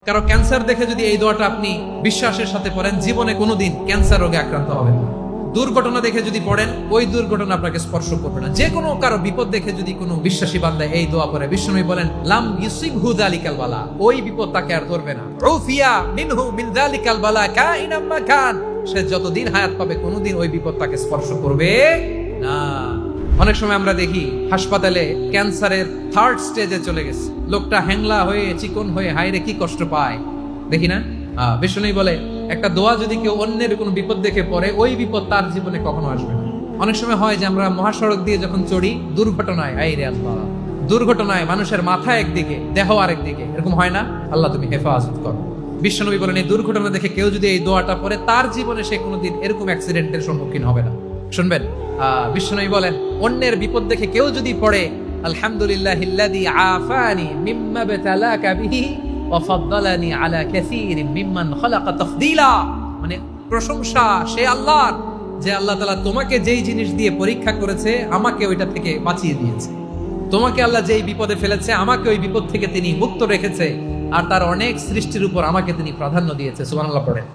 কারো ক্যান্সার দেখে যদি এই দোয়াটা আপনি বিশ্বাসের সাথে পড়েন, জীবনে কোনোদিন ক্যান্সার রোগে আক্রান্ত হবেন না। দুর্ঘটনা দেখে যদি পড়েন, ওই দুর্ঘটনা আপনাকে স্পর্শ করবে না। যে কোনো কারো বিপদ দেখে যদি কোনো বিশ্বাসী বান্দা এই দোয়া পড়ে, বিশ্বনবী বলেন লাম ইউসিবহু যালিকাল বালা, ওই বিপদ তাকে আর ধরবে না। উফিয়া মিনহু মিন যালিকাল বালা কাইনাম মা কান, সে যতদিন হায়াত পাবে কোনোদিন ওই বিপদ তাকে স্পর্শ করবে না। অনেক সময় আমরা দেখি হাসপাতালে ক্যান্সারের 3rd স্টেজে চলে গেছে, লোকটা হ্যাংলা হয়ে চিকন হয়ে হাইরে কি কষ্ট পায় দেখি না। বিষ্ণু বলে একটা দোয়া যদি কেউ অন্যের কোনো বিপদ দেখে পড়ে, ওই বিপদ তার জীবনে কখনো আসবে না। অনেক সময় হয় যে আমরা মহাসড়ক দিয়ে যখন চড়ি, দুর্ঘটনায় আইরে আল্লাহ, দুর্ঘটনায় মানুষের মাথা একদিকে দেহ আরেকদিকে, এরকম হয় না? আল্লাহ তুমি হেফাজত করো। বিশ্বনবী বলেন এই দুর্ঘটনা দেখে কেউ যদি এই দোয়াটা পড়ে, তার জীবনে সে কোনোদিন এরকম অ্যাক্সিডেন্টের সম্মুখীন হবে না। শুনবেন, বিশ্বনবী বলেন অন্যের বিপদ দেখে কেউ যদি পড়ে আলহামদুলিল্লাহিল্লাযী আফানি মিম্মা বাতালাকা বিহি ওয়া ফাদ্দালানি আলা কাসীরিম মিম্মান খালাকা তাফদীলা, মানে প্রশংসা সে আল্লাহর, যে আল্লাহ তাআলা তোমাকে যেই জিনিস দিয়ে পরীক্ষা করেছে আমাকে ওইটা থেকে বাঁচিয়ে দিয়েছে। তোমাকে আল্লাহ যেই বিপদে ফেলেছে আমাকে ওই বিপদ থেকে তিনি মুক্ত রেখেছে, আর তার অনেক সৃষ্টির উপর আমাকে তিনি প্রাধান্য দিয়েছে। সুবহানাল্লাহ পড়েন।